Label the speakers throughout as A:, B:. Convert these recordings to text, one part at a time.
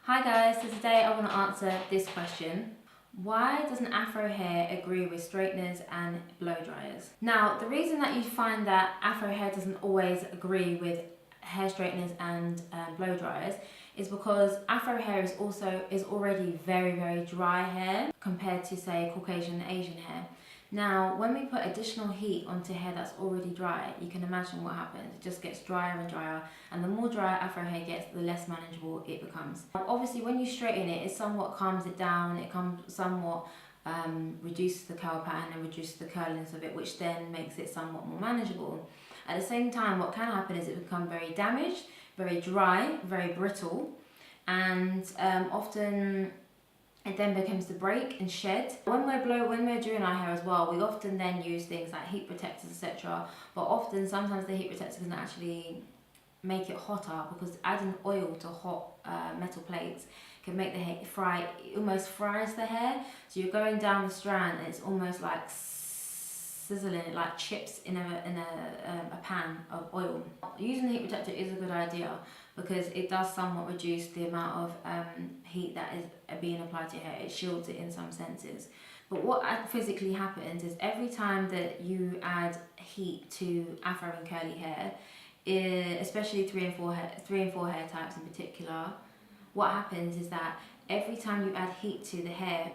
A: Hi guys, so today I want to answer this question. Why doesn't Afro hair agree with straighteners and blow dryers? Now, the reason that you find that Afro hair doesn't always agree with hair straighteners and blow dryers is because Afro hair is already very dry hair compared to, say, Caucasian and Asian hair. Now, when we put additional heat onto hair that's already dry, you can imagine what happens. It just gets drier and drier, and the more dry Afro hair gets, the less manageable it becomes. Obviously, when you straighten it, it somewhat calms it down, it somewhat reduces the curl pattern and reduces the curliness of it, which then makes it somewhat more manageable. At the same time, what can happen is it becomes very damaged, very dry, very brittle, and often it then becomes to break and shed. When we're doing our hair as well, we often then use things like heat protectors, etc. But sometimes the heat protector can actually make it hotter because adding oil to hot metal plates can make the hair fry. It almost fries the hair. So you're going down the strand and it's almost like sizzling, it like chips in a pan of oil. Using the heat protector is a good idea because it does somewhat reduce the amount of heat that is being applied to your hair. It shields it in some senses. But what physically happens is every time that you add heat to Afro and curly hair, especially 3 and 4 hair types in particular, what happens is that every time you add heat to the hair,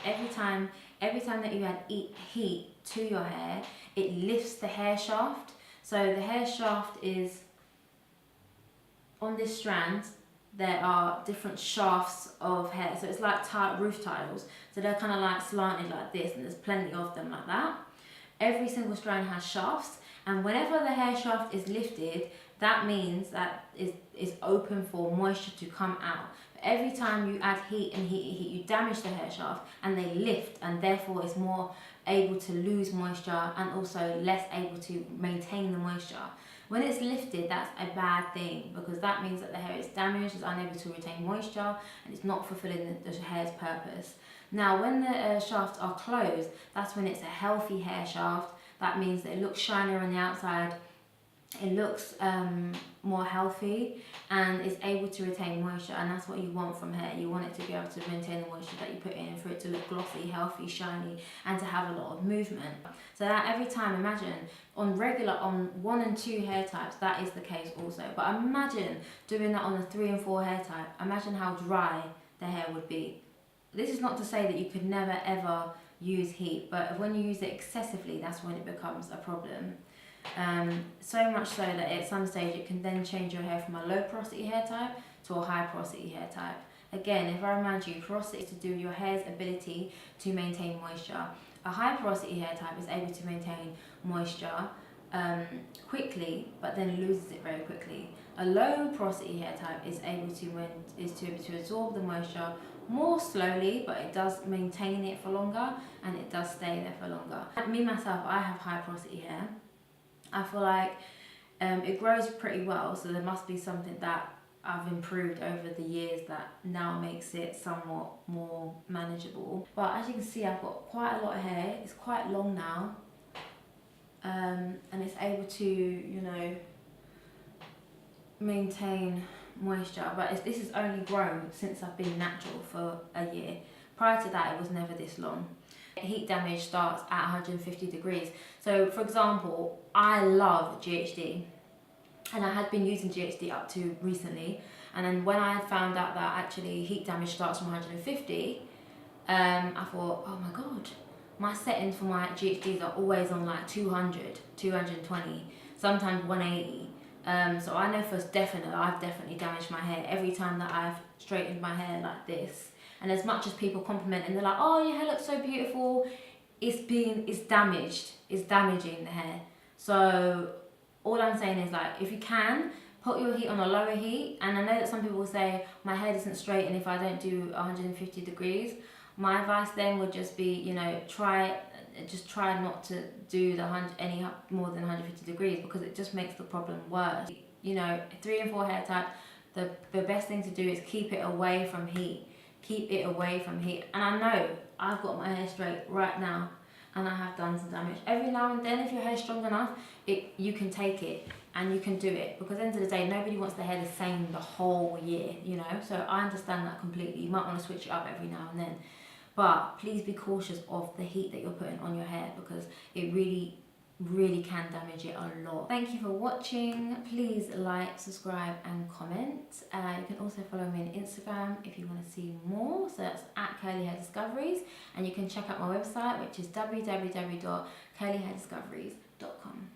A: every time that you add heat to your hair, it lifts the hair shaft. So the hair shaft is on this strand. There are different shafts of hair, so it's like roof tiles. So they're kind of like slanted like this, and there's plenty of them like that. Every single strand has shafts, and whenever the hair shaft is lifted, that means that is open for moisture to come out. But every time you add heat, you damage the hair shaft, and they lift, and therefore it's more able to lose moisture and also less able to maintain the moisture. When it's lifted, that's a bad thing because that means that the hair is damaged, is unable to retain moisture, and it's not fulfilling the hair's purpose. Now, when the shafts are closed, that's when it's a healthy hair shaft. That means that it looks shinier on the outside, it looks more healthy, and it's able to retain moisture, and that's what you want from hair. You want it to be able to maintain the moisture that you put in, for it to look glossy, healthy, shiny, and to have a lot of movement. So that every time, imagine on 1 and 2 hair types, that is the case also. But imagine doing that on a 3 and 4 hair type. Imagine how dry the hair would be. This is not to say that you could never ever use heat, but when you use it excessively, that's when it becomes a problem. So much so that at some stage it can then change your hair from a low porosity hair type to a high porosity hair type. Again, if I remind you, porosity is to do with your hair's ability to maintain moisture. A high porosity hair type is able to maintain moisture quickly, but then loses it very quickly. A low porosity hair type is able to absorb the moisture more slowly, but it does maintain it for longer, and it does stay there for longer. Me myself, I have high porosity hair. I feel like it grows pretty well, so there must be something that I've improved over the years that now makes it somewhat more manageable. But as you can see, I've got quite a lot of hair. It's quite long now, and it's able to, you know, maintain moisture. But this has only grown since I've been natural for a year. Prior to that, it was never this long. Heat damage starts at 150 degrees. So for example, I love GHD, and I had been using GHD up to recently, and then when I found out that actually heat damage starts from 150, I thought, oh my god, my settings for my GHDs are always on like 200, 220, sometimes 180. So I know for definite, I've definitely damaged my hair every time that I've straightened my hair like this. And as much as people compliment and they're like, oh, your hair looks so beautiful, it's damaged, it's damaging the hair. So all I'm saying is, like, if you can, put your heat on a lower heat. And I know that some people will say, my hair doesn't straighten if I don't do 150 degrees. My advice then would just be, you know, try not to do any more than 150 degrees, because it just makes the problem worse. You know, 3 and 4 hair type, the best thing to do is keep it away from heat. Keep it away from heat. And I know I've got my hair straight right now, and I have done some damage. Every now and then, if your hair's strong enough, you can take it. and you can do it, because at the end of the day, nobody wants their hair the same the whole year, you know. So I understand that completely. You might want to switch it up every now and then, but please be cautious of the heat that you're putting on your hair, because it really can damage it a lot. Thank you for watching. Please like, subscribe and comment. You can also follow me on Instagram if you want to see more, so that's at Curly Hair Discoveries, and you can check out my website, which is www.curlyhairdiscoveries.com.